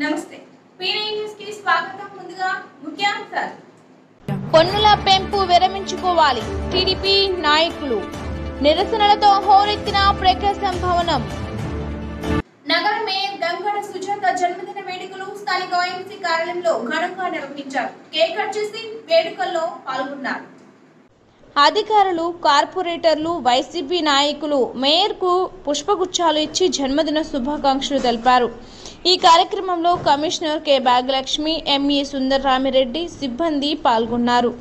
నమస్తే పీనై న్యూస్ కి స్వాగతం. ముందుగా ముఖ్యాంశాలు. పన్నుల పెంపు విరమించుకోవాలి. టీడీపీ నాయకులు నిరసనలతో హోరెత్తిన ప్రకాశం భవనం. నగర మేయర్ గంగడ సుజాత జన్మదిన వేడుకలు స్థానిక వైఎంసీ కార్యాలయంలో ఘనంగా నిర్వహించారు. కేక్ కట్ చేసి వేడుకల్లో పాల్గొన్నారు. అధికారులు, కార్పొరేటర్లు, వైసీపీ నాయకులు మేయర్కు పుష్పగుచ్చాలు ఇచ్చి జన్మదిన శుభాకాంక్షలు తెలిపారు. ఈ కార్యక్రమంలో commissioner K Bhagyalakshmi, ME Sundararamireddy, సిబ్బంది పాల్గొన్నారు.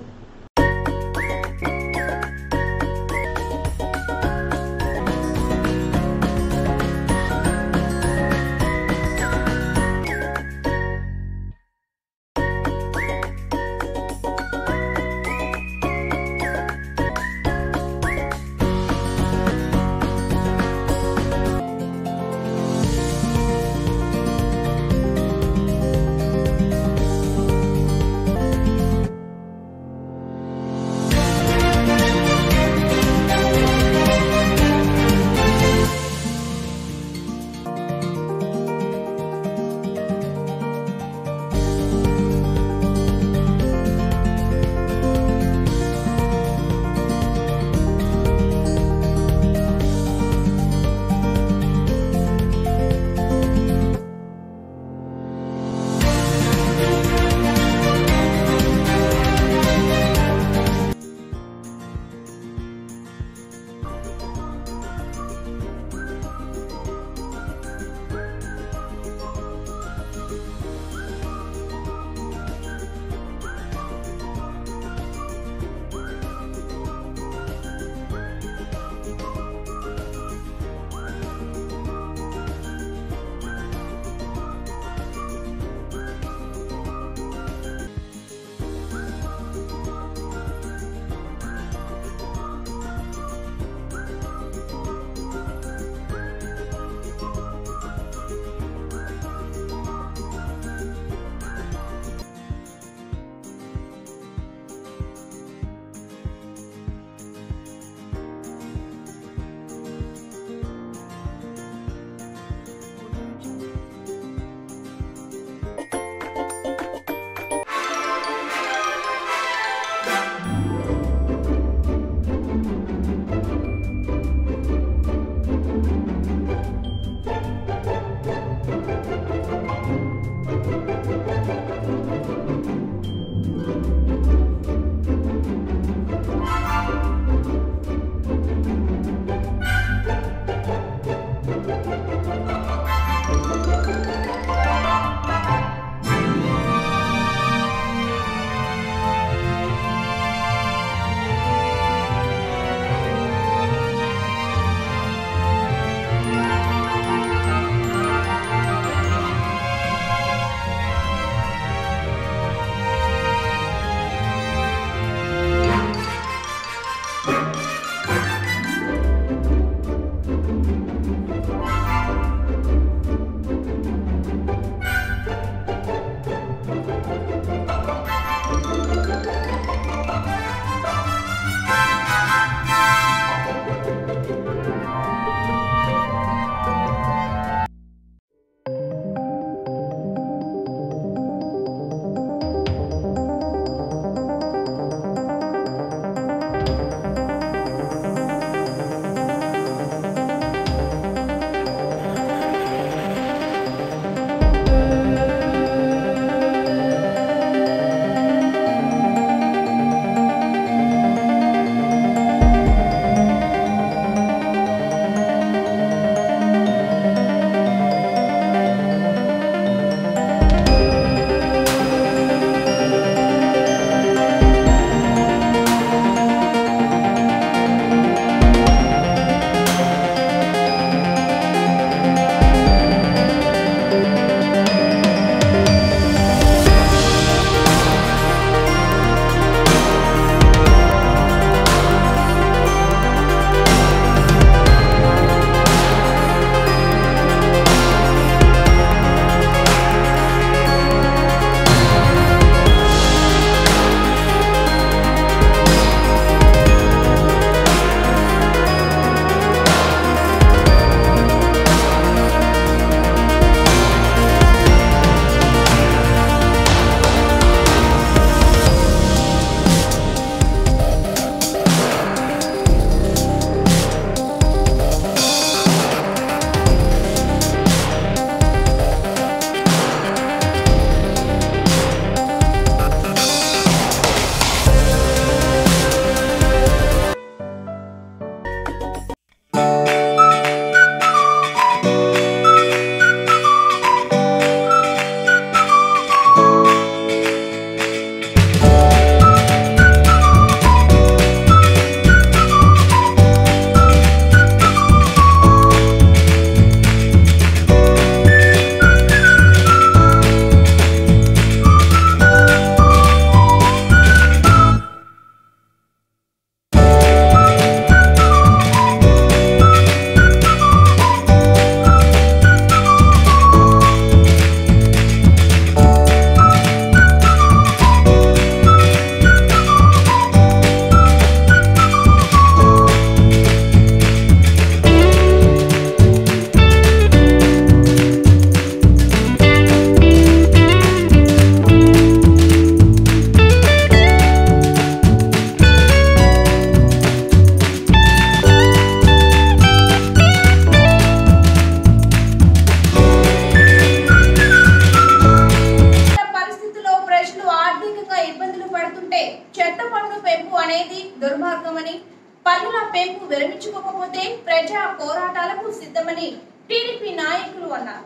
విరమించుకోకపోతే ప్రజా పోరాటాలకు సిద్ధమని టీడీపీ నాయకులు అన్నారు.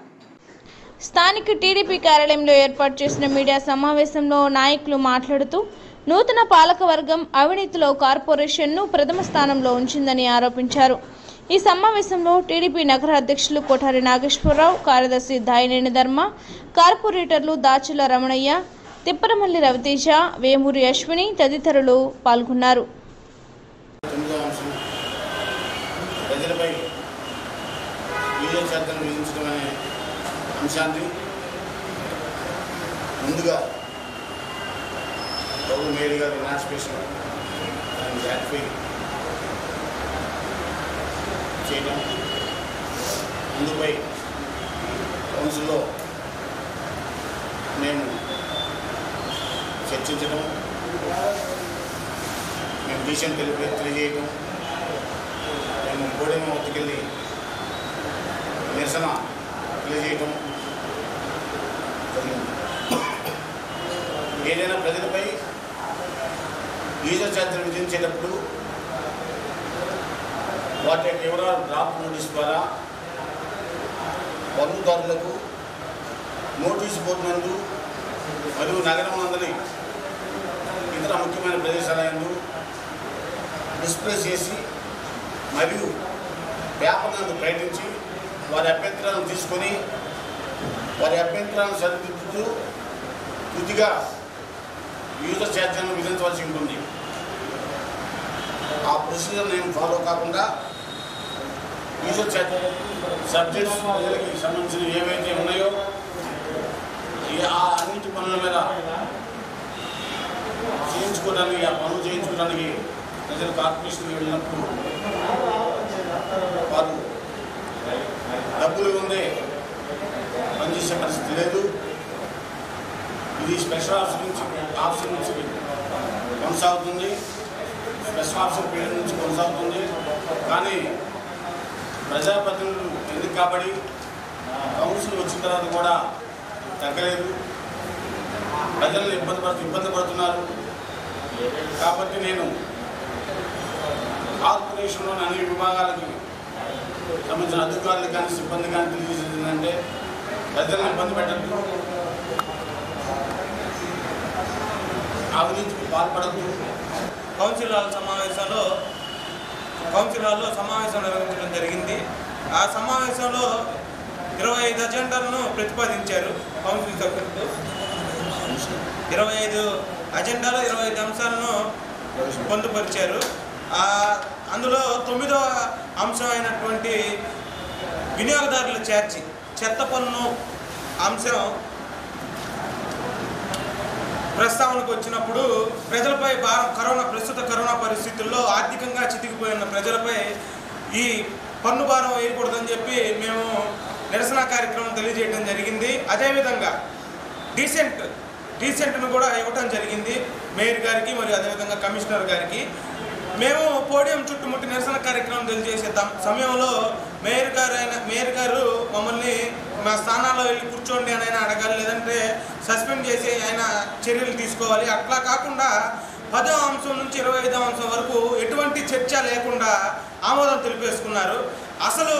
స్థానిక టీడీపీ కార్యాలయంలో ఏర్పాటు చేసిన మీడియా సమావేశంలో నాయకులు మాట్లాడుతూ నూతన పాలకవర్గం అవినీతిలో కార్పొరేషన్ను ప్రథమ స్థానంలో ఉంచిందని ఆరోపించారు. ఈ సమావేశంలో టీడీపీ నగర అధ్యక్షులు కోఠారి నాగేశ్వరరావు, కార్యదర్శి దాయినేని ధర్మ, కార్పొరేటర్లు దాచుల రమణయ్య, తిప్పరమల్లి రవితేజ, వేమూరి అశ్విని తదితరులు పాల్గొన్నారు. ముందుగా గౌరవ మేయర్ గారు ఇనాస్పిరేషన్ అండ్ గ్రాటిఫై చేయడం, ముందుపై కౌన్సిల్లో మేము చర్చించడం, మేము డిసిషన్ తెలియజేయడం, మేము కోడేమ వద్దకెళ్ళి నిరసన తెలియజేయటం జరిగింది. ఏదైనా ప్రజలపై లీజర్ ఛార్జీలు విధించేటప్పుడు వాటి యొక్క వివరాలు డ్రాఫ్ట్ నోటీస్ ద్వారా పన్నుదారులకు నోటీసు బోర్డు నందు మరియు నగరం నందలి ఇతర ముఖ్యమైన ప్రదేశాలందు డిస్ప్లే చేసి మరియు పేపర్ నందు ప్రకటించి వారి అభ్యంతరాలను తీసుకొని వారి అభ్యంతరాలను సరిదిద్దుతూ పూర్తిగా యూజర్ ఛార్జీలను విధించవలసి ఉంటుంది. ఆ ప్రొసీజర్ నేను ఫాలో కాకుండా యూజర్ ఛార్జ్ సబ్జెక్ట్స్ ప్రజలకి సంబంధించిన ఏవైతే ఉన్నాయో ఆ అన్నింటి పనుల మీద చేయించుకోవడానికి, ఆ పనులు చేయించుకోవడానికి ప్రజలు కార్పొరేషన్కి వెళ్ళినప్పుడు వారు డబ్బులు ఉందే పనిచేసే పరిస్థితి లేదు. ఇది స్పెషల్ ఆఫీసర్ నుంచి కొనసాగుతుంది, స్పెషల్ ఆఫీసర్ పీరియడ్ నుంచి కొనసాగుతుంది. కానీ ప్రజాప్రతినిధులు ఎందుకు కాబట్టి కౌన్సిల్ వచ్చిన తర్వాత కూడా తగ్గలేదు, ప్రజలను ఇబ్బంది పడుతున్నారు. కాబట్టి నేను కార్పొరేషన్లోని అన్ని విభాగాలకి సంబంధించిన అధికారులు కానీ సిబ్బంది కానీ తెలియజేసేది ఏంటంటే ప్రజలను ఇబ్బంది పెట్టద్దు, అవినీతికి పాల్పడద్దు. కౌన్సిల్ హాల్లో సమావేశం నిర్వహించడం జరిగింది. ఆ సమావేశంలో 25 అజెండాలను ప్రతిపాదించారు. కౌన్సిల్ సభ్యులకు 25 అజెండాలు 25 అంశాలను పొందుపరిచారు. అందులో 9వ అంశం అయినటువంటి వినియోగదారుల ఛార్జీ చెత్త పన్ను అంశం ప్రస్తావనకు వచ్చినప్పుడు ప్రజలపై ప్రస్తుత కరోనా పరిస్థితుల్లో ఆర్థికంగా చితికిపోయిన ప్రజలపై ఈ పన్ను భారం వేయకూడదని చెప్పి మేము నిరసన కార్యక్రమం తెలియజేయడం జరిగింది. అదేవిధంగా డీసెంట్ను కూడా ఇవ్వటం జరిగింది మేయర్ గారికి మరియు అదేవిధంగా కమిషనర్ గారికి. మేము పోడియం చుట్టుముట్టి నిరసన కార్యక్రమం తెలియజేసే సమయంలో మేయర్ గారు మమ్మల్ని మా స్థానాల్లో వెళ్ళి కూర్చోండి అని ఆయన అడగాలి, లేదంటే సస్పెండ్ చేసి ఆయన చర్యలు తీసుకోవాలి. అట్లా కాకుండా 10వ అంశం నుంచి 25వ అంశం వరకు ఎటువంటి చర్చ లేకుండా ఆమోదం తెలిపేసుకున్నారు. అసలు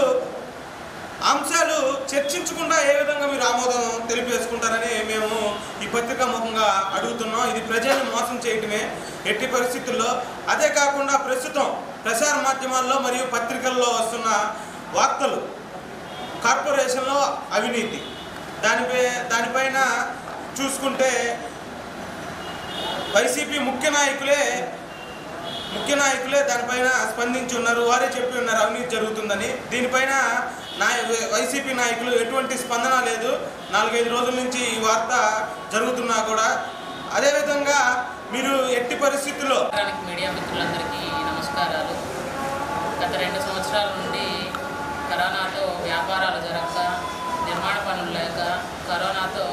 అంశాలు చర్చించకుండా ఏ విధంగా మీరు ఆమోదం తెలిపేసుకుంటారని మేము ఈ పత్రికా ముఖంగా అడుగుతున్నాం. ఇది ప్రజలను మోసం చేయటమే ఎట్టి పరిస్థితుల్లో. అదే కాకుండా ప్రస్తుతం ప్రసార మాధ్యమాల్లో మరియు పత్రికల్లో వస్తున్న వార్తలు కార్పొరేషన్లో అవినీతి దానిపైన చూసుకుంటే వైసీపీ ముఖ్య నాయకులే దానిపైన స్పందించి ఉన్నారు. వారే చెప్పి ఉన్నారు అవినీతి జరుగుతుందని. దీనిపైన వైసీపీ నాయకులు ఎటువంటి స్పందన లేదు. 4-5 రోజుల నుంచి ఈ వార్త జరుగుతున్నా కూడా. అదేవిధంగా మీరు ఎట్టి పరిస్థితుల్లో మీడియా మిత్రులందరికీ నమస్కారాలు. గత 2 సంవత్సరాల నుండి కరోనాతో వ్యాపారాలు జరగక, నిర్మాణ పనులు లేక, కరోనాతో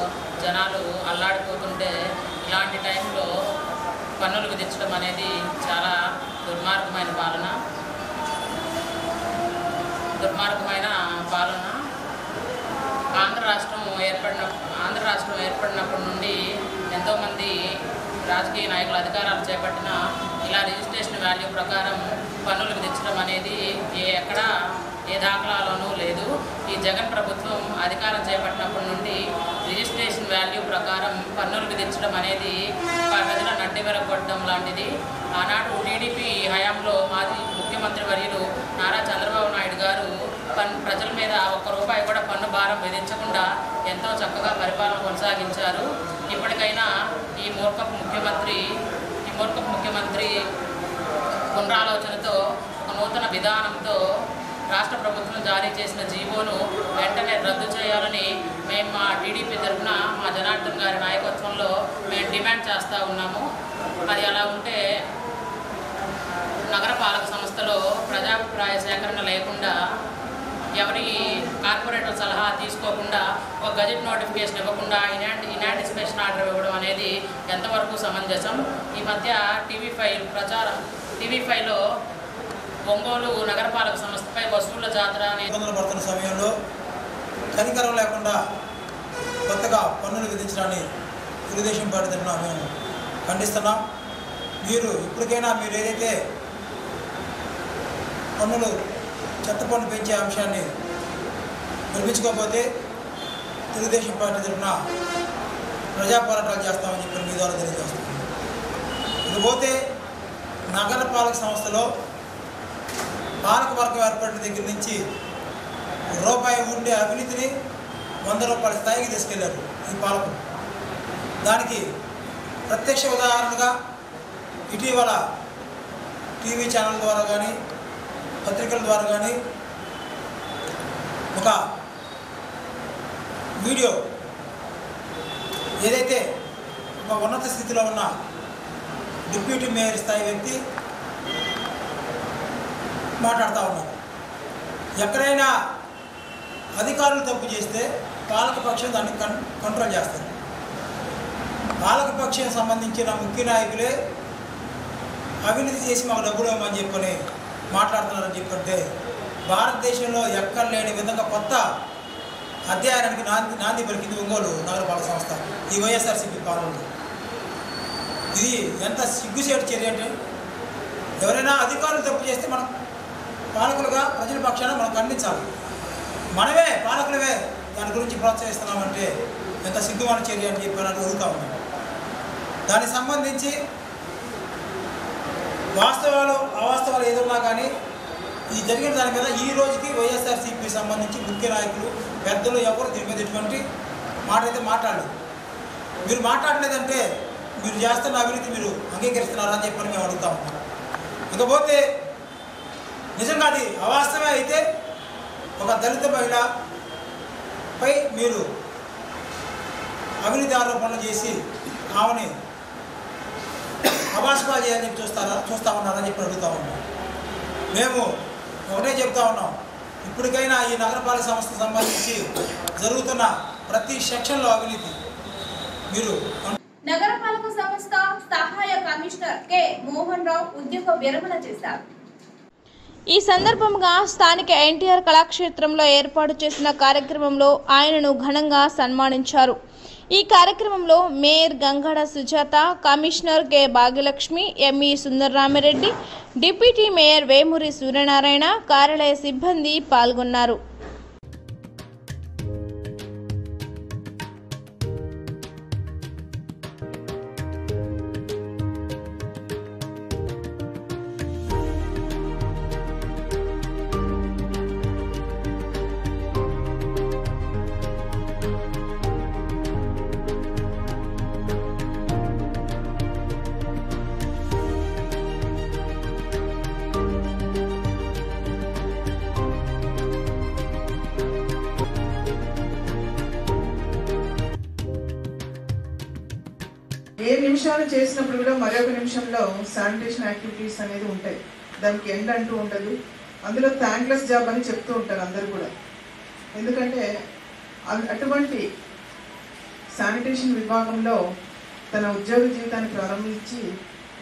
జనాలు అల్లాడిపోతుంటే ఇలాంటి టైంలో పన్నులు విధించడం అనేది చాలా దుర్మార్గమైన పాలన. ఆంధ్ర రాష్ట్రం ఏర్పడినప్పటి నుండి ఎంతోమంది రాజకీయ నాయకులు అధికారాలు చేపట్టిన ఇలా రిజిస్ట్రేషన్ వాల్యూ ప్రకారం పన్నులు విధించడం అనేది ఎక్కడా ఏ దాఖలాలోనూ లేదు. ఈ జగన్ ప్రభుత్వం అధికారం చేపట్టినప్పటి నుండి రిజిస్ట్రేషన్ వాల్యూ ప్రకారం పన్నులు విధించడం అనేది ప్రజల నడ్డి వెరగొట్టడం లాంటిది. ఆనాడు టీడీపీ హయాంలో మాజీ ముఖ్యమంత్రి వర్యులు నారా చంద్రబాబు నాయుడు గారు ప్రజల మీద ₹1 కూడా పన్ను భారం విధించకుండా ఎంతో చక్కగా పరిపాలన కొనసాగించారు. ఇప్పటికైనా ఈ మూర్ఖపు ముఖ్యమంత్రి పునరాలోచనతో ఒక నూతన విధానంతో రాష్ట్ర ప్రభుత్వం జారీ చేసిన జీవోను వెంటనే రద్దు చేయాలని మేము మా టీడీపీ తరఫున మా జనార్దన్ గారి నాయకత్వంలో మేము డిమాండ్ చేస్తూ ఉన్నాము. అది అలా ఉంటే నగరపాలక సంస్థలో ప్రజాభిప్రాయ సేకరణ లేకుండా ఎవరి కార్పొరేటర్ సలహా తీసుకోకుండా ఒక గజెట్ నోటిఫికేషన్ ఇవ్వకుండా ఇనాంటిసిపేషన్ ఆర్డర్ ఇవ్వడం అనేది ఎంతవరకు సమంజసం? ఈ మధ్య టీవీ5లో ఒంగోలు నగరపాలక సంస్థపై వసూళ్ల జాతర ఇబ్బందులు పడుతున్న సమయంలో కనికరం లేకుండా కొత్తగా పన్నులు విధించడాన్ని తెలుగుదేశం పార్టీ తరఫున మేము ఖండిస్తున్నాం. మీరు ఇప్పటికైనా మీరు ఏదైతే పన్నులు చెత్త పన్ను పెంచే అంశాన్ని నిర్మించుకోకపోతే తెలుగుదేశం పార్టీ తరఫున ప్రజా పోరాటాలు చేస్తామని చెప్పి మీ ద్వారా తెలియజేస్తాం. ఇకపోతే నగరపాలక సంస్థలో పాలకవర్గం ఏర్పడిన దగ్గర నుంచి రూపాయి ఉండే అవినీతిని ₹100 స్థాయికి తీసుకెళ్లారు ఈ పాలకులు. దానికి ప్రత్యక్ష ఉదాహరణగా ఇటీవల టీవీ ఛానల్ ద్వారా కానీ పత్రికల ద్వారా కానీ ఒక వీడియో ఏదైతే ఒక ఉన్నత స్థితిలో ఉన్న డిప్యూటీ మేయర్ స్థాయి వ్యక్తి మాట్లాడుతూ ఉన్నారు. ఎక్కడైనా అధికారులు తప్పు చేస్తే పాలకపక్షం దాన్ని కంట్రోల్ చేస్తారు. పాలకపక్షం సంబంధించిన ముఖ్య నాయకులే అవినీతి చేసి మాకు డబ్బులు ఇవ్వమని చెప్పని మాట్లాడుతున్నారని చెప్పంటే భారతదేశంలో ఎక్కడ లేని విధంగా కొత్త అధ్యాయానికి నాంది పలికింది ఒంగోలు నగరపాలక సంస్థ ఈ వైఎస్ఆర్సీపీ పాలనలో. ఇది ఎంత సిగ్గుచేటు చర్య అంటే ఎవరైనా అధికారులు తప్పు చేస్తే మనం పాలకులుగా ప్రజల పక్షాన మనం ఖండించాలి. మనమే పాలకులవే దాని గురించి ప్రోత్సహిస్తున్నామంటే ఎంత సిగ్గుమాన చర్య అని చెప్పి అడుగుతూ ఉన్నాం. దానికి సంబంధించి వాస్తవాలు అవాస్తవాలు ఏదన్నా కానీ ఈ జరిగిన దాని మీద ఈ రోజుకి వైఎస్ఆర్సీపీ సంబంధించి ముఖ్య నాయకులు పెద్దలు ఎవరు దీని మీద ఎటువంటి మాట అయితే మాట్లాడలేదు. మీరు మాట్లాడలేదంటే మీరు చేస్తున్న అవినీతి మీరు అంగీకరిస్తున్నారని చెప్పని మేము అడుగుతా ఉన్నాం. ఇకపోతే నిజంగా అది అవాస్తవమే అయితే ఒక దళిత మహిళపై మీరు అవినీతి ఆరోపణలు చేసి ఆమెని అవాస్తవాలు చేయాలని చెప్పి చూస్తూ ఉన్నారని చెప్పి అడుగుతూ ఉన్నాం. మేము ఒకటే చెప్తా ఉన్నాం, ఇప్పటికైనా ఈ నగరపాలక సంస్థకు సంబంధించి జరుగుతున్న ప్రతి సెక్షన్లో అవినీతి మీరు నగరపాలక సంస్థ సహాయ కమిషనర్ కె మోహన్ రావు ఉద్యోగ విరమణ చేశారు. ఈ సందర్భంగా స్థానిక ఎన్టీఆర్ కళాక్షేత్రంలో ఏర్పాటు చేసిన కార్యక్రమంలో ఆయనను ఘనంగా సన్మానించారు. ఈ కార్యక్రమంలో mayor Gangada Sujatha, commissioner K Bhagyalakshmi, ME Sundararamireddy, deputy mayor Vemuri Suryanarayana, కార్యాలయ సిబ్బంది పాల్గొన్నారు. ఏ నిమిషాలు చేసినప్పుడు కూడా మరొక నిమిషంలో శానిటేషన్ యాక్టివిటీస్ అనేది ఉంటాయి. దానికి ఎండ్ అంటూ ఉండదు. అందులో థ్యాంక్లెస్ జాబ్ అని చెప్తూ ఉంటారు అందరు కూడా. ఎందుకంటే అటువంటి శానిటేషన్ విభాగంలో తన ఉద్యోగ జీవితాన్ని ప్రారంభించి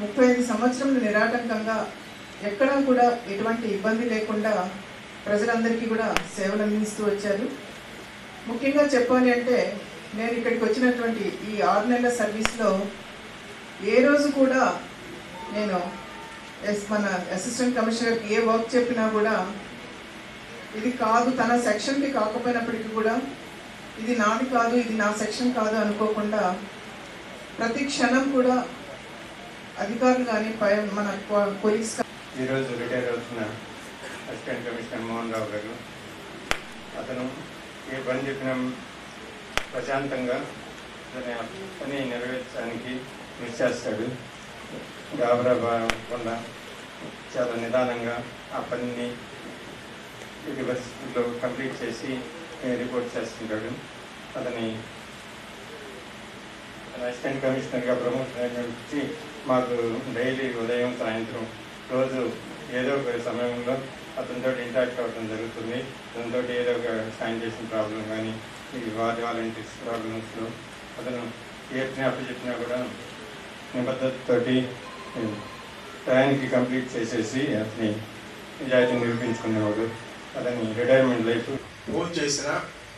35 సంవత్సరాలు నిరాటంకంగా ఎక్కడా కూడా ఎటువంటి ఇబ్బంది లేకుండా ప్రజలందరికీ కూడా సేవలు అందిస్తూ వచ్చారు. ముఖ్యంగా చెప్పాలి అంటే నేను ఇక్కడికి వచ్చినటువంటి ఈ 6 నెలల సర్వీస్లో ఏ రోజు కూడా నేను మన అసిస్టెంట్ కమిషనర్కి ఏ వర్క్ చెప్పినా కూడా ఇది కాదు, తన సెక్షన్కి కాకపోయినప్పటికీ కూడా ఇది నాది కాదు, ఇది నా సెక్షన్ కాదు అనుకోకుండా ప్రతి క్షణం కూడా అధికారులు కానీ మన పోలీస్. ఈరోజు రిటైర్ అవుతున్న అసిస్టెంట్ కమిషనర్ మోహన్ రావు గారు, అతను ఏ పని చెప్పినా ప్రశాంతంగా అతని పని నెరవేర్చడానికి కృషి చేస్తాడు. గాబరా కాకుండా చాలా నిదానంగా ఆ పనిని ఎట్టి పరిస్థితుల్లో కంప్లీట్ చేసి రిపోర్ట్ చేస్తుంటాడు. అతని అసిస్టెంట్ కమిషనర్గా ప్రమోషన్ అయినప్పటి మాకు డైలీ ఉదయం సాయంత్రం రోజు ఏదో ఒక సమయంలో అతనితో ఇంటరాక్ట్ అవ్వడం జరుగుతుంది. అతనితో ఏదో ఒక శానిటేషన్ ప్రాబ్లం కానీ ఈ వాలంటీర్స్ ప్రాబ్లమ్స్లో అతను ఏ పని చెప్పినా కూడా నిబద్ధతతోటి టైంకి కంప్లీట్ చేసేసి అతని నిజాయితీ నిరూపించుకునేవాడు. అతని రిటైర్మెంట్ లైఫ్ ఫోన్ చేసినా,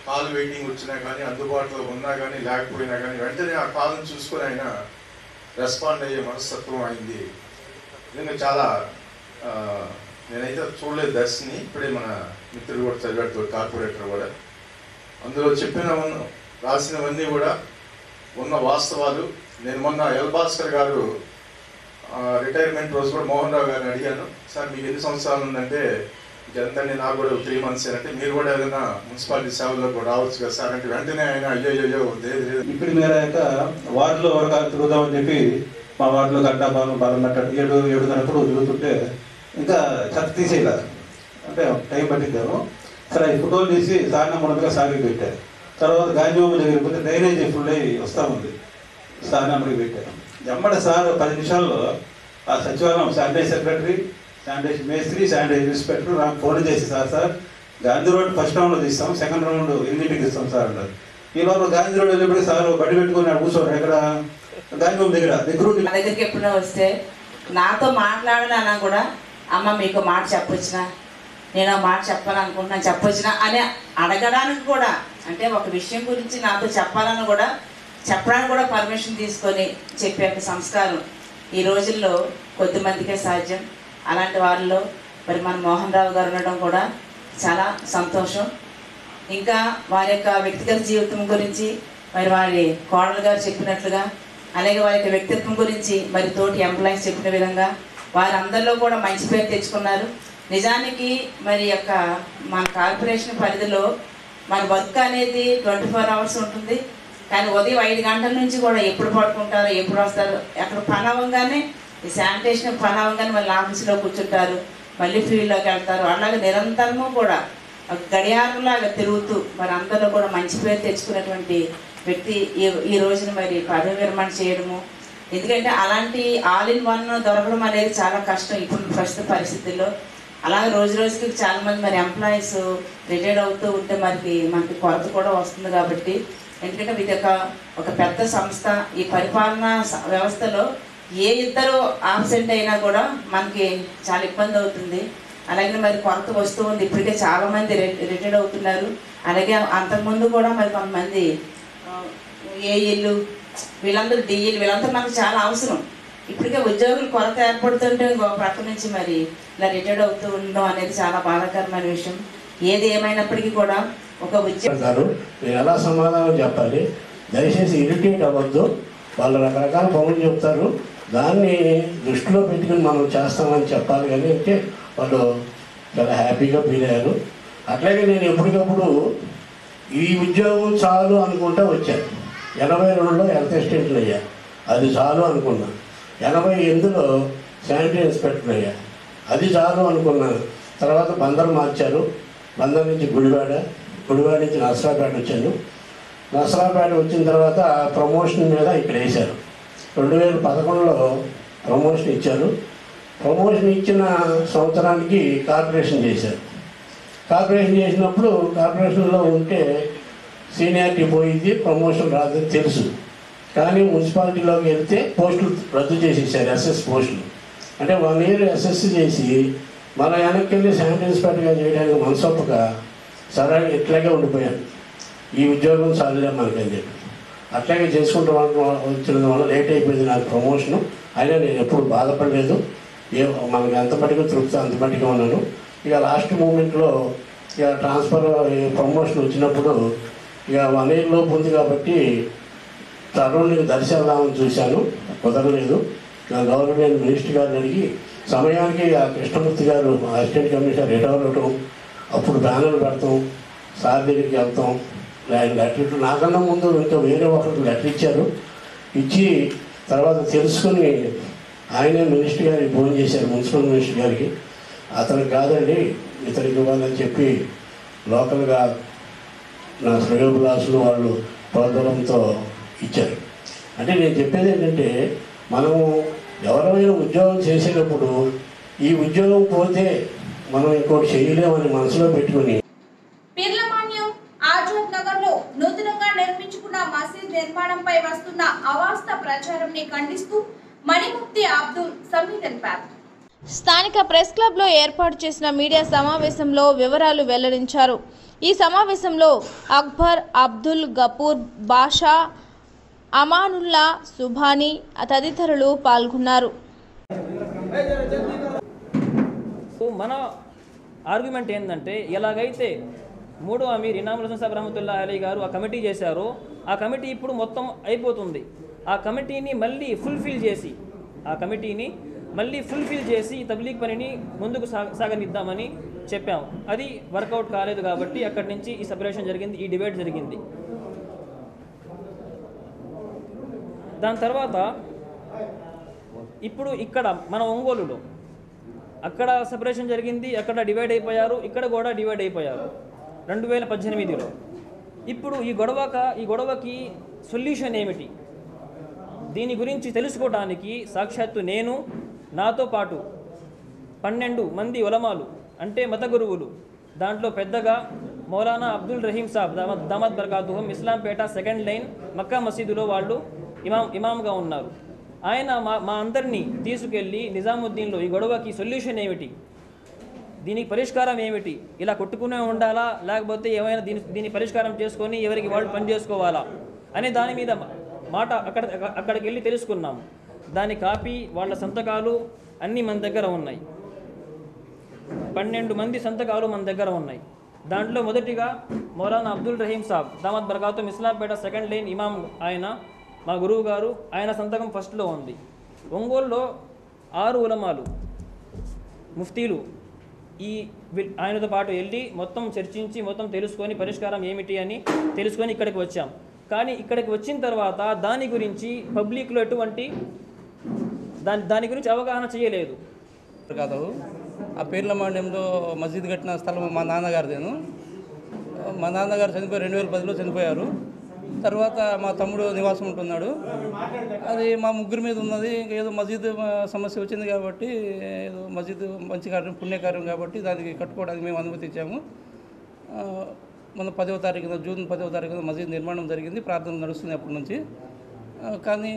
కాల్ వెయిటింగ్ వచ్చినా కానీ, అందుబాటులో ఉన్నా కానీ లేకపోయినా కానీ వెంటనే ఆ కాల్ని చూసుకొని ఆయన రెస్పాండ్ అయ్యే మనస్తత్వం అయింది. నిజంగా చాలా నేనైతే చూడలేదు దర్శిని, ఇప్పుడే మన మిత్రుడు కూడా చదివాడు, కార్పొరేటర్ కూడా. అందులో రాసినవన్నీ కూడా ఉన్న వాస్తవాలు. నేను మొన్న ఎల్ భాస్కర్ గారు రిటైర్మెంట్ రోజు కూడా మోహన్ రావు గారిని అడిగాను, సార్ మీకు ఎన్ని సంవత్సరాలు ఉందంటే ఎంతండి, నాకు కూడా 3 months అంటే మీరు కూడా ఏదైనా మున్సిపాలిటీ సేవల్లో కూడా రావచ్చు కదా సార్ అంటే వెంటనే ఆయన అయ్యో లేదు ఇప్పుడు మీరు యొక్క వార్డులో వరకు తిరుగుదామని చెప్పి మా వార్డులో గంట బాగా పెట్టాడు. 7:30 తిరుగుతుంటే ఇంకా చెత్త తీసేయలేదు, అంటే టైం పట్టిద్దాము. సరే ఈ ఫోటోలు తీసి సార్ నెంబర్గా సార్కి పెట్టారు. తర్వాత గాంధీబొమ్మ దగ్గరికి పోతే డ్రైనేజీ ఫుల్ అయ్యి వస్తూ ఉంది, సార్ నెంబర్కి పెట్టారు. ఎమ్మడ సార్ 10 నిమిషాల్లో ఆ సచివాలయం శానిటైజ్ సెక్రటరీ, శానిటైజేషన్ మేస్త్రి, శానిటైజ్ ఇన్స్పెక్టర్ నాకు ఫోన్ చేసి సార్ గాంధీ రోడ్ ఫస్ట్ రౌండ్లో తీస్తాం, సెకండ్ రౌండ్ 8ంటికి ఇస్తాం సార్ అన్నారు. ఈ లోపల గాంధీ రోడ్ వెళ్ళినప్పుడు సార్ బడి పెట్టుకుని కూర్చోరు ఎక్కడ గాంధీబొమ్మ దగ్గర నా దగ్గరికి ఎప్పుడైనా వస్తే నాతో మాట్లాడాలన్నా కూడా అమ్మ మీకు మాట చెప్పొచ్చినా, నేను ఆ మాట చెప్పాలనుకుంటున్నాను చెప్పొచ్చినా అని అడగడానికి కూడా, అంటే ఒక విషయం గురించి నాతో చెప్పాలని కూడా చెప్పడానికి కూడా పర్మిషన్ తీసుకొని చెప్పే సంస్కారం ఈ రోజుల్లో కొద్దిమందికే సాధ్యం. అలాంటి వాళ్ళలో మరి మన మోహన్ రావు గారు ఉండడం కూడా చాలా సంతోషం. ఇంకా వారి యొక్క వ్యక్తిగత జీవితం గురించి మరి వారి కోడలు గారు చెప్పినట్లుగా, అలాగే వారి యొక్క వ్యక్తిత్వం గురించి మరి తోటి ఎంప్లాయీస్ చెప్పిన విధంగా వారందరిలో కూడా మంచి పేరు తెచ్చుకున్నారు. నిజానికి మరి యొక్క మన కార్పొరేషన్ పరిధిలో మన వర్క్ అనేది 24 hours ఉంటుంది. కానీ ఉదయం 5 గంటల నుంచి కూడా ఎప్పుడు పడుకుంటారో, ఎప్పుడు వస్తారో, ఎక్కడ పని అవ్వగానే ఈ శానిటేషన్ పని అవ్వగానే మళ్ళీ ఆఫీసులో కూర్చుంటారు, మళ్ళీ ఫీల్డ్లోకి వెళ్తారు. అలాగే నిరంతరము కూడా గడియారంలాగా తిరుగుతూ మరి అందరిలో కూడా మంచి పేరు తెచ్చుకున్నటువంటి వ్యక్తి ఈ రోజున మరి పదవి విరమణ చేయడము. ఎందుకంటే అలాంటి ఆల్ ఇన్ వన్ దొరకడం అనేది చాలా కష్టం ఇప్పుడు ప్రస్తుత పరిస్థితుల్లో. అలాగే రోజు రోజుకి చాలామంది మరి ఎంప్లాయీస్ రిటైర్డ్ అవుతూ ఉంటే మనకి కొరత కూడా వస్తుంది. కాబట్టి ఎందుకంటే ఇది ఒక పెద్ద సంస్థ, ఈ పరిపాలనా వ్యవస్థలో ఏ ఇద్దరు ఆబ్సెంట్ అయినా కూడా మనకి చాలా ఇబ్బంది అవుతుంది. అలాగే మరి కొరత వస్తూ ఉంది. ఇప్పటికే చాలామంది రిటైర్డ్ అవుతున్నారు. అలాగే అంతకుముందు కూడా మరి కొంతమంది ఏఈలు, వీళ్ళందరూ డిఈలు, వీళ్ళంతా మనకు చాలా అవసరం. ఇప్పటికే ఉద్యోగులు కొరత ఏర్పడుతుంటే ఇంకో ప్రక్క నుంచి మరి ఇలా రిటైర్డ్ అవుతూ ఉండడం అనేది చాలా బాధాకరమైన విషయం. ఏది ఏమైనప్పటికీ కూడా ఒక ఉద్యోగారు నేను ఎలా సమాధానం చెప్పాలి, దయచేసి ఇరిటేట్ అవ్వద్దు. వాళ్ళు రకరకాల పనులు చెప్తారు, దాన్ని దృష్టిలో పెట్టుకుని మనం చేస్తామని చెప్పాలి. కానీ అంటే వాళ్ళు చాలా హ్యాపీగా ఫీల్ అయ్యారు. అట్లాగే నేను ఎప్పటికప్పుడు ఈ ఉద్యోగం చాలు అనుకుంటా వచ్చాను. 82లో హెల్త్ అసిస్టెంట్లు అయ్యా, అది చాలు అనుకున్నా. 88లో శానిటరీ ఇన్స్పెక్టర్ అయ్యా, అది చాలు అనుకున్నాను. తర్వాత బందర్ మార్చారు, బందర్ నుంచి గుడివాడ నుంచి నసరాపేట వచ్చాను. నసరాపేట వచ్చిన తర్వాత ప్రమోషన్ మీద ఇక్కడ వేశారు. 2011లో ప్రమోషన్ ఇచ్చారు. ప్రమోషన్ ఇచ్చిన సంవత్సరానికి కార్పొరేషన్ చేశారు. కార్పొరేషన్ చేసినప్పుడు కార్పొరేషన్లో ఉంటే సీనియారిటీ పోయింది, ప్రమోషన్ రాదని తెలుసు. కానీ మున్సిపాలిటీలోకి వెళ్తే పోస్టులు రద్దు చేసేసారు, ఎస్ఎస్ పోస్టులు. అంటే 1 year ఎస్ఎస్ చేసి మన వెనక్కి వెళ్ళి శానిటరీ ఇన్స్పెక్టర్గా చేయడానికి మనసొప్పగా సరే ఇట్లాగే ఉండిపోయాను. ఈ ఉద్యోగం చాలులే మనకని చెప్పి అట్లాగే చేసుకుంటూ వచ్చిన వల్ల లేట్ అయిపోయింది నాకు ప్రమోషను. అయినా నేను ఎప్పుడు బాధపడలేదు. మనకి ఎంత మటుకు తృప్తి అంత మటుగా ఉన్నాను. ఇక లాస్ట్ మూమెంట్లో ఇక ట్రాన్స్ఫర్ ప్రమోషన్ వచ్చినప్పుడు ఇక 1 year లోపు ఉంది కాబట్టి సరౌండింగ్ దర్శనదామని చూశాను, కుదరలేదు. గవర్నమెంట్ మినిస్టర్ గారిని అడిగి సమయానికి ఆ కృష్ణమూర్తి గారు అసిస్టెంట్ కమిషనర్ రిటైర్ అవటం, అప్పుడు బ్యానర్లు పెడతాం, సార్ దగ్గరికి వెళ్తాం, లెటర్ నాకన్నా ముందు ఇంకా వేరే ఒకరికి లెటర్ ఇచ్చారు. ఇచ్చి తర్వాత తెలుసుకుని ఆయనే మినిస్టర్ గారికి ఫోన్ చేశారు, మున్సిపల్ మినిస్టర్ గారికి. అతనికి కాదండి ఇతనికి ఇవ్వాలని చెప్పి లోకల్గా నా శ్రేయోభిలాసులు వాళ్ళు ప్రోద్బలంతో ఇచ్చారు. అంటే నేను చెప్పేది ఏంటంటే, మనము ఎవరైనా ఉద్యోగం చేసేటప్పుడు ఈ ఉద్యోగం పోతే మనం ఇంకోటి చేయలేమని మనసులో పెట్టుకుని పిర్లమాన్యం ఆజాద్ నగర్ లో నూతనంగా నిర్మించుకున్న మసీద్ నిర్మాణంపై వస్తున్న అవాస్తవ ప్రచారంని ఖండిస్తూ మణిముక్తి అబ్దుల్ సమీ తెలిపారు. స్థానిక ప్రెస్ క్లబ్ లో ఏర్పాటు చేసిన మీడియా సమావేశంలో వివరాలు వెల్లడించారు. ఈ సమావేశంలో అక్బర్, అబ్దుల్ గఫూర్, బాషా, అమానుల్లా, సుభాని తదితరులు పాల్గొన్నారు. మన ఆర్గ్యుమెంట్ ఏంటంటే, ఎలాగైతే 3వ అమీర్ ఇనాముల్ హుస్సేన్ సాబ్ రహమతుల్లాహి అలైహి గారు ఆ కమిటీ చేశారో ఆ కమిటీ ఇప్పుడు మొత్తం అయిపోతుంది. ఆ కమిటీని మళ్ళీ ఫుల్ఫిల్ చేసి తబ్లీగ్ పనిని ముందుకు సాగనిద్దామని చెప్పాము. అది వర్కౌట్ కాలేదు కాబట్టి అక్కడి నుంచి ఈ సెపరేషన్ జరిగింది, ఈ డిబేట్ జరిగింది. దాని తర్వాత ఇప్పుడు ఇక్కడ మన ఒంగోలులో అక్కడ సెపరేషన్ జరిగింది, అక్కడ డివైడ్ అయిపోయారు, ఇక్కడ కూడా డివైడ్ అయిపోయారు 2018లో. ఇప్పుడు ఈ గొడవకి సొల్యూషన్ ఏమిటి? దీని గురించి తెలుసుకోవడానికి సాక్షాత్తు నేను, నాతో పాటు 12 మంది ఉలమాలు అంటే మత గురువులు, దాంట్లో పెద్దగా మౌలానా అబ్దుల్ రహీం సాబ్ దామత్ బర్కాతుహుం ఇస్లాంపేట 2nd లైన్ మక్కా మసీదులో వాళ్ళు ఇమామ్గా ఉన్నారు. ఆయన మా అందరినీ తీసుకెళ్ళి నిజాముద్దీన్లో ఈ గొడవకి సొల్యూషన్ ఏమిటి, దీనికి పరిష్కారం ఏమిటి, ఇలా కొట్టుకునే ఉండాలా లేకపోతే ఏమైనా దీని పరిష్కారం చేసుకొని ఎవరికి వాళ్ళు పని చేసుకోవాలా అనే దాని మీద మాట అక్కడికి వెళ్ళి తెలుసుకున్నాము. దాని కాపీ, వాళ్ళ సంతకాలు అన్నీ మన దగ్గర ఉన్నాయి. 12 మంది సంతకాలు మన దగ్గర ఉన్నాయి. దాంట్లో మొదటిగా మౌలానా అబ్దుల్ రహీం సాబ్ దామత్ బర్కాతుహుం ఇస్లాంపేట 2nd లైన్ ఇమాం, ఆయన మా గురువు గారు, ఆయన సంతకం ఫస్ట్లో ఉంది. ఒంగోలులో 6 ఉలమాలు ముఫ్తీలు ఆయనతో పాటు వెళ్ళి మొత్తం చర్చించి మొత్తం తెలుసుకొని పరిష్కారం ఏమిటి అని తెలుసుకొని ఇక్కడికి వచ్చాం. కానీ ఇక్కడికి వచ్చిన తర్వాత దాని గురించి పబ్లిక్లో ఎటువంటి దాని గురించి అవగాహన చేయలేదు. కాదు, ఆ పిర్లమాన్యంలో మసీద్ కట్టిన స్థలం మా నాన్నగారిదేను. మా నాన్నగారు చనిపోయి 2010లో చనిపోయారు. తర్వాత మా తమ్ముడు నివాసం ఉంటున్నాడు. అది మా ముగ్గురి మీద ఉన్నది. ఇంకా ఏదో మసీద్ సమస్య వచ్చింది కాబట్టి, ఏదో మసీద్ మంచి కార్యం, పుణ్యకార్యం కాబట్టి దానికి కట్టుకోవడానికి మేము అనుమతి ఇచ్చాము. మన 10వ తారీఖున జూన్ 10వ తారీఖున మసీద్ నిర్మాణం జరిగింది. ప్రార్థన నడుస్తుంది అప్పటి నుంచి. కానీ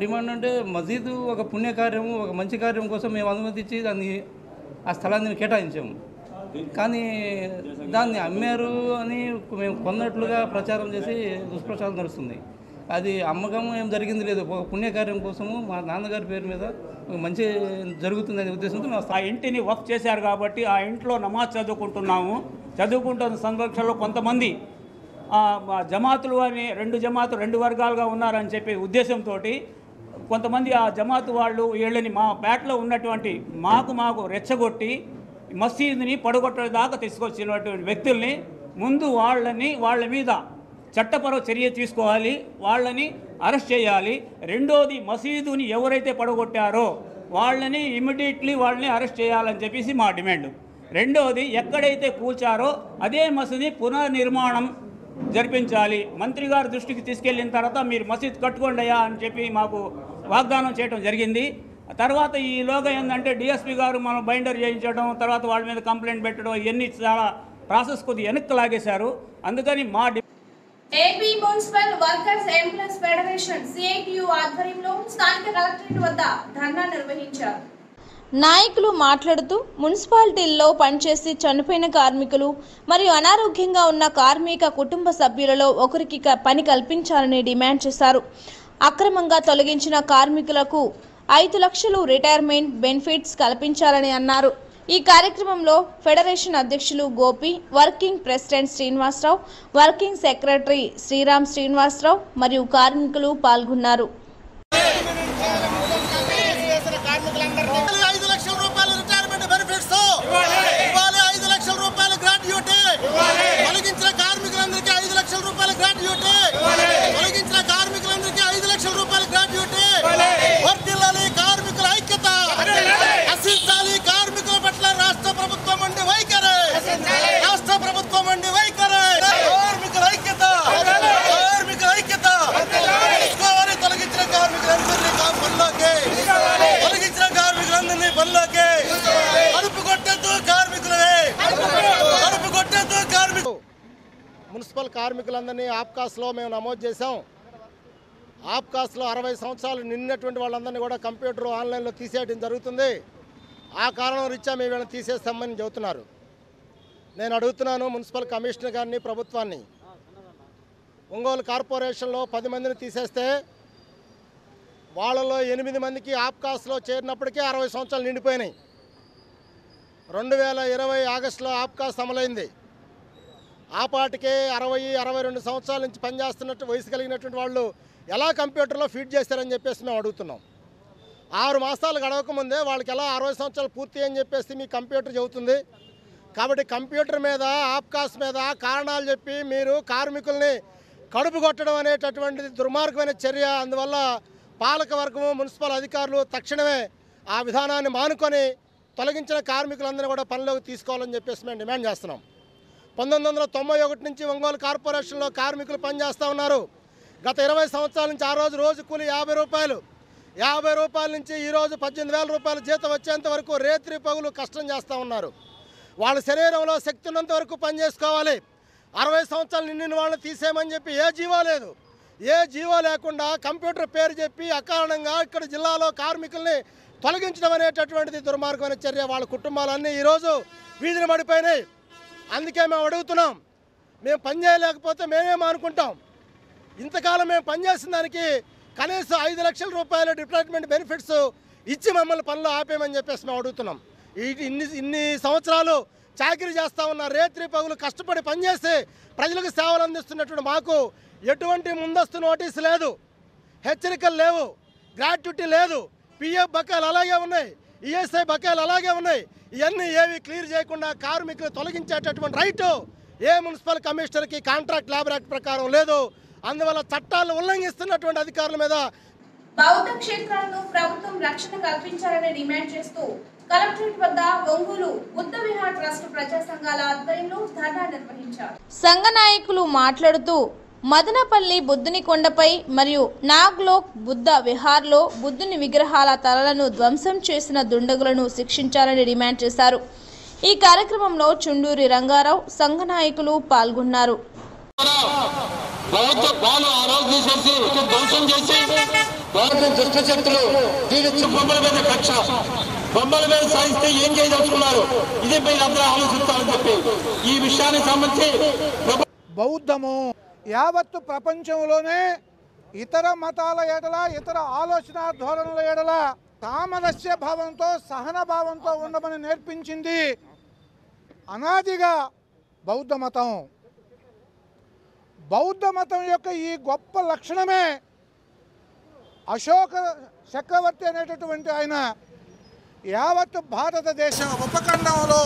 డిమాండ్ అంటే మసీదు ఒక పుణ్యకార్యము, ఒక మంచి కార్యం కోసం మేము అనుమతి ఇచ్చి ఆ స్థలాన్ని కేటాయించాము. కానీ దాన్ని అమ్మారు అని మేము కొన్నట్లుగా ప్రచారం చేసి దుష్ప్రచారం నడుస్తుంది. అది అమ్మకం ఏం జరిగింది లేదు. ఒక పుణ్యకార్యం కోసము మా నాన్నగారి పేరు మీద మంచి జరుగుతుందనే ఉద్దేశంతో మేము ఆ ఇంటిని వక్ఫ్ చేశారు కాబట్టి ఆ ఇంట్లో నమాజ్ చదువుకుంటున్న సంరక్షణలో కొంతమంది జమాతులు అని 2 వర్గాలుగా ఉన్నారని చెప్పి ఉద్దేశంతో కొంతమంది ఆ జమాతు వాళ్ళు వీళ్ళని మా పేటలో ఉన్నటువంటి మాకు రెచ్చగొట్టి మసీదుని పడగొట్టేదాకా తీసుకొచ్చినటువంటి వ్యక్తుల్ని ముందు వాళ్ళ మీద చట్టపర చర్య తీసుకోవాలి, వాళ్ళని అరెస్ట్ చేయాలి. రెండోది, మసీదుని ఎవరైతే పడగొట్టారో వాళ్ళని ఇమ్మీడియట్లీ అరెస్ట్ చేయాలని చెప్పేసి మా డిమాండ్. రెండోది, ఎక్కడైతే కూల్చారో అదే మసీదుని పునర్నిర్మాణం జరిపించాలి. మంత్రి గారి దృష్టికి తీసుకెళ్ళిన తర్వాత మీరు మసీద్ కట్టుకోండియా అని చెప్పి మాకు వాగ్దానం చేయడం జరిగింది. తర్వాత ఈలోగా ఏంటంటే డిఎస్పీ గారు మనం బైండర్ చేయించడం, తర్వాత వాళ్ళ మీద కంప్లైంట్ పెట్టడం, ఇవన్నీ చాలా ప్రాసెస్ కొద్దిగా వెనక్కి లాగేశారు. అందుకని మా AP municipal workers employees federation CITU ఆధ్వర్యంలో స్థానిక కలెక్టరేట్ వద్ద ధర్నా నిర్వహించారు. నాయకులు మాట్లాడుతూ మున్సిపాలిటీల్లో పనిచేసి చనిపోయిన కార్మికులు మరియు అనారోగ్యంగా ఉన్న కార్మిక కుటుంబ సభ్యులలో ఒకరికి పని కల్పించాలని డిమాండ్ చేశారు. అక్రమంగా తొలగించిన కార్మికులకు 5 లక్షలు రిటైర్మెంట్ బెనిఫిట్స్ కల్పించాలని అన్నారు. ఈ కార్యక్రమంలో ఫెడరేషన్ అధ్యక్షులు Gopi, working president Srinivasarao, working secretary Sriram Srinivasarao మరియు కార్మికులు పాల్గొన్నారు. 5 లక్షల రూపాయల రిటైర్మెంట్ బెనిఫిట్స్ ఇవ్వాలి. 5 లక్షల రూపాయల గ్రాట్యుటీ తొలగించిన కార్మికులందరికీ 5 లక్షల రూపాయల గ్రాట్యుటీ తొలగించిన కార్మికులందరికీ 5 లక్షల రూపాయల గ్రాట్యుటీ వర్ధిల్లాలి కార్మికుల ఐక్యత, నశించాలి కార్మికుల పట్ల రాష్ట్ర ప్రభుత్వం ఉండి వైఖరి, రాష్ట్ర ప్రభుత్వం ఉండి వైఖరి, కార్మికుల ఐక్యత, కార్మికుల ఐక్యత తీసుకోవాలి. తొలగించిన కార్మికులందరినీ పనిలోకి, తొలగించిన కార్మికులందరినీ పనిలోకి, కడుపు కొట్టద్దు కార్మికులే, కడుపు కొట్టద్దు కార్మికులు. మున్సిపల్ కార్మికులందరినీ ఆప్కాస్లో మేము నమోదు చేశాం. ఆప్కాస్లో 60 సంవత్సరాలు నిన్నటువంటి వాళ్ళందరినీ కూడా కంప్యూటర్ ఆన్లైన్లో తీసేయడం జరుగుతుంది. ఆ కారణం రీత్యా మేము వీళ్ళని తీసేస్తామని చెబుతున్నారు. నేను అడుగుతున్నాను మున్సిపల్ కమిషనర్ గారిని, ప్రభుత్వాన్ని. ఒంగోలు కార్పొరేషన్లో 10 మందిని తీసేస్తే వాళ్ళలో 8 మందికి ఆప్కాస్లో చేరినప్పటికీ 60 సంవత్సరాలు నిండిపోయినాయి. 2020 ఆగస్టులో ఆప్కాస్ అమలైంది. ఆ పాటికే 60-62 సంవత్సరాల నుంచి పనిచేస్తున్నట్టు వయసు కలిగినటువంటి వాళ్ళు ఎలా కంప్యూటర్లో ఫీడ్ చేస్తారని చెప్పేసి మేము అడుగుతున్నాం. 6 మాసాలు గడవకముందే వాళ్ళకి ఎలా 60 సంవత్సరాలు పూర్తి అని చెప్పేసి మీ కంప్యూటర్ చెబుతుంది. కాబట్టి కంప్యూటర్ మీద, ఆప్కాస్ మీద కారణాలు చెప్పి మీరు కార్మికుల్ని కడుపు కొట్టడం అనేటటువంటిది దుర్మార్గమైన చర్య. అందువల్ల పాలకవర్గము, మున్సిపల్ అధికారులు తక్షణమే ఆ విధానాన్ని మానుకొని తొలగించిన కార్మికులందరినీ కూడా పనిలోకి తీసుకోవాలని చెప్పేసి మేము డిమాండ్ చేస్తున్నాం. 1991 నుంచి ఒంగోలు కార్పొరేషన్లో కార్మికులు పనిచేస్తూ ఉన్నారు. గత 20 సంవత్సరాల నుంచి ఆ రోజు కూలి 50 రూపాయలు, 50 రూపాయల నుంచి ఈరోజు 18,000 రూపాయల జీతం వచ్చేంత వరకు రేత్రి పగులు కష్టం చేస్తూ ఉన్నారు. వాళ్ళ శరీరంలో శక్తి ఉన్నంత వరకు పనిచేసుకోవాలి. 60 సంవత్సరాలు నిండిన వాళ్ళని తీసేయమని చెప్పి ఏ జీవో లేదు. ఏ జీవో లేకుండా కంప్యూటర్ పేరు చెప్పి అకారణంగా ఇక్కడ జిల్లాలో కార్మికుల్ని తొలగించడం అనేటటువంటిది దుర్మార్గమైన చర్య. వాళ్ళ కుటుంబాలన్నీ ఈరోజు వీధిని పడిపోయినాయి. అందుకే మేము అడుగుతున్నాం, మేము పని చేయలేకపోతే మేమేం అనుకుంటాం. ఇంతకాలం మేము పనిచేసిన దానికి కనీసం 5 లక్షల రూపాయల రిటైర్మెంట్ బెనిఫిట్స్ ఇచ్చి మమ్మల్ని పనులు ఆపేయమని చెప్పేసి మేము అడుగుతున్నాం. ఇన్ని సంవత్సరాలు చాకరీ చేస్తూ ఉన్న, రేత్రి పగులు కష్టపడి పనిచేసి ప్రజలకు సేవలు అందిస్తున్నటువంటి మాకు ఎటువంటి ముందస్తు నోటీసు లేదు, హెచ్చరికలు లేవు, గ్రాట్యుటీ లేదు, పిఎఫ్ బకాయిలు అలాగే ఉన్నాయి, ఈఎస్ఐ బకాయిలు అలాగే ఉన్నాయి. ఇవన్నీ ఏవి క్లియర్ చేయకుండా కార్మికులు తొలగించేటటువంటి రైటు ఏ మున్సిపల్ కమిషనర్కి కాంట్రాక్ట్ లేబర్ యాక్ట్ ప్రకారం లేదు. అందువల్ల చట్టాలను ఉల్లంఘిస్తున్నటువంటి అధికారుల మీద బౌద్ధ క్షేత్రాలను ప్రభుత్వం రక్షణ కల్పించాలని డిమాండ్ చేస్తూ కలెక్టరేట్ వద్ద ఒంగోలు బుద్ధ విహార్ ట్రస్ట్ ప్రజా సంఘాల ఆధ్వర్యంలో ధర్నా నిర్వహించారు. సంఘ నాయకులు మాట్లాడుతూ మదనపల్లి బుద్ధుని కొండపై మరియు నాగ్లోక్ బుద్ధ విహార్లో బుద్ధుని విగ్రహాల తలలను ధ్వంసం చేసిన దుండగులను శిక్షించాలని డిమాండ్ చేశారు. ఈ కార్యక్రమంలో చుండూరి రంగారావు, సంఘ నాయకులు పాల్గొన్నారు. బొమ్మల మీద సాధిస్తే ఏం చేయదలుచుకున్నారు, ఇది మీరు అందరూ ఆలోచిస్తారని చెప్పి ఈ విషయానికి సంబంధించి బౌద్ధము యావత్తు ప్రపంచంలోనే ఇతర మతాల ఎడల, ఇతర ఆలోచన ధోరణుల ఎడల సామరస్య భావంతో, సహన భావంతో ఉండమని నేర్పించింది అనాదిగా బౌద్ధ మతం. బౌద్ధ మతం యొక్క ఈ గొప్ప లక్షణమే అశోక చక్రవర్తి అనేటటువంటి ఆయన యావత్ భారతదేశ ఉపఖండంలో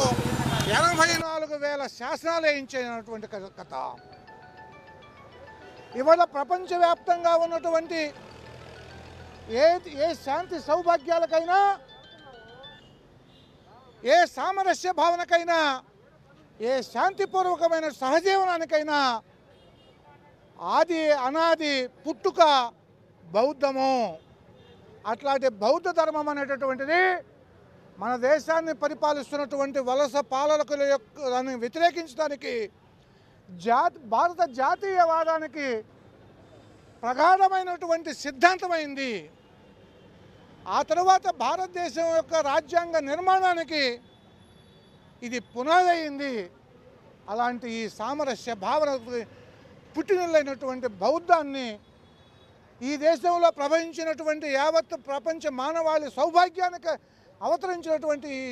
84,000 శాసనాలు వేయించినటువంటి కథ. ఇవాళ ప్రపంచవ్యాప్తంగా ఉన్నటువంటి ఏ శాంతి సౌభాగ్యాలకైనా, ఏ సామరస్య భావనకైనా, ఏ శాంతిపూర్వకమైన సహజీవనానికైనా ఆది అనాది పుట్టుక బౌద్ధము. అట్లాంటి బౌద్ధ ధర్మం అనేటటువంటిది మన దేశాన్ని పరిపాలిస్తున్నటువంటి వలస పాలకుల యొక్క దాన్ని వ్యతిరేకించడానికి, భారత జాతీయవాదానికి ప్రగాఢమైనటువంటి సిద్ధాంతమైంది. ఆ తర్వాత భారతదేశం యొక్క రాజ్యాంగ నిర్మాణానికి ఇది పునాది అయింది. అలాంటి ఈ సామరస్య భావనకు పుట్టినలైనటువంటి బౌద్ధాన్ని ఈ దేశంలో ప్రవహించినటువంటి యావత్ ప్రపంచ మానవాళి సౌభాగ్యానికి అవతరించినటువంటి ఈ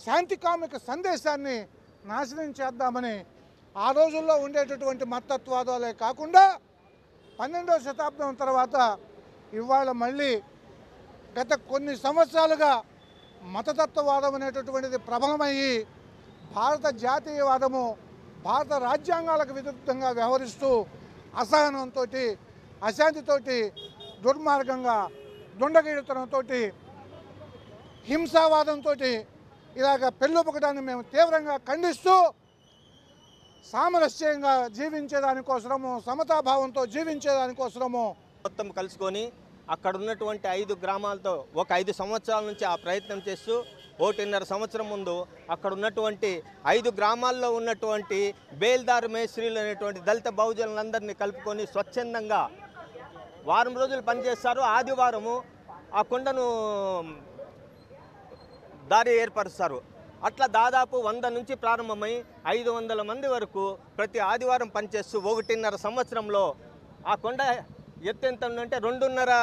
శాంతికామిక సందేశాన్ని నాశనం చేద్దామని ఆ రోజుల్లో ఉండేటటువంటి మతత్వాదాలే కాకుండా 12వ శతాబ్దం తర్వాత ఇవాళ మళ్ళీ గత కొన్ని సంవత్సరాలుగా మతతత్వవాదం అనేటటువంటిది ప్రబలమయ్యి భారత జాతీయవాదము భారత రాజ్యాంగాలకు విరుద్ధంగా వ్యవహరిస్తూ అసహనంతో అశాంతితోటి దుర్మార్గంగా దుండగీడుతనంతో హింసావాదంతో ఇలాగ పెళ్ళొప్పకడాన్ని మేము తీవ్రంగా ఖండిస్తూ సామరస్యంగా జీవించేదానికోసరము సమతాభావంతో జీవించేదానికోసరము మొత్తం కలుసుకొని అక్కడ ఉన్నటువంటి 5 గ్రామాలతో ఒక 5 సంవత్సరాల నుంచి ఆ ప్రయత్నం చేస్తూ 1.5 సంవత్సరం ముందు అక్కడ ఉన్నటువంటి 5 గ్రామాల్లో ఉన్నటువంటి బేల్దారు మేస్త్రీలు అనేటువంటి దళిత బహుజనులందరినీ కలుపుకొని స్వచ్ఛందంగా వారం రోజులు పనిచేస్తారు. ఆదివారము ఆ కొండను దారి ఏర్పరుస్తారు. అట్లా దాదాపు 100 నుంచి ప్రారంభమై 500 మంది వరకు ప్రతి ఆదివారం పనిచేస్తూ 1.5 సంవత్సరంలో ఆ కొండ ఎత్తు ఎంత ఉందంటే 2.5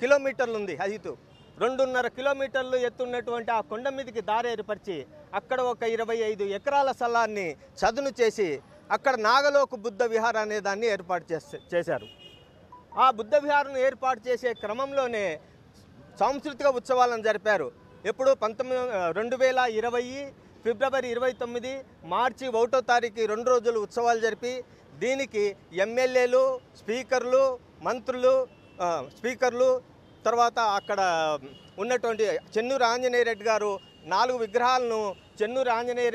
కిలోమీటర్లు ఉంది. హైటు 2.5 కిలోమీటర్లు ఎత్తున్నటువంటి ఆ కొండ మీదకి దారి ఏర్పరిచి అక్కడ ఒక 25 ఎకరాల స్థలాన్ని చదును చేసి అక్కడ నాగలోకు బుద్ధ విహార అనే దాన్ని ఏర్పాటు చేశారు. ఆ బుద్ధ విహారం ఏర్పాటు చేసే క్రమంలోనే సాంస్కృతిక ఉత్సవాలను జరిపారు. ఎప్పుడు 2020 ఫిబ్రవరి 29 మార్చి 1వ తారీఖు 2 రోజులు ఉత్సవాలు జరిపి దీనికి ఎమ్మెల్యేలు స్పీకర్లు మంత్రులు స్పీకర్లు తర్వాత అక్కడ ఉన్నటువంటి చెన్నూరు ఆంజనేయ రెడ్డి గారు 4 విగ్రహాలను చెన్నూరు ఆంజనేయ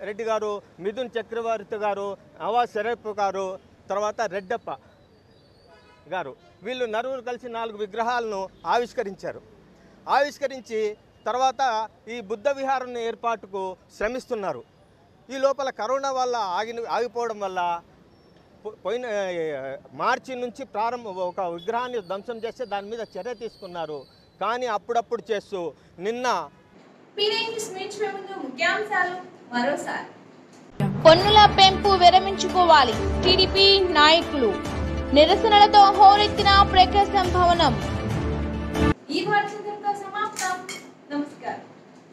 రెడ్డి గారు మిథున్ చక్రవర్తి గారు నవాజ్ షరీఫ్ గారు తర్వాత రెడ్డప్ప గారు వీళ్ళు నలుగురు కలిసి 4 విగ్రహాలను ఆవిష్కరించి తర్వాత ఈ బుద్ధ విహారం ఏర్పాటుకు శ్రమిస్తున్నారు. ఈ లోపల కరోనా వల్ల ఆగిపోవడం వల్ల పోయిన మార్చి నుంచి ఒక విగ్రహాన్ని ధ్వంసం చేస్తే దాని మీద చర్య తీసుకున్నారు. కానీ అప్పుడప్పుడు చేస్తూ నిన్న పన్నుల పెంపు విరమించుకోవాలి టీడీపీ నాయకులు నిరసనలతో హోరెత్తిన ప్రకాశం భవనం. ఈ వార్త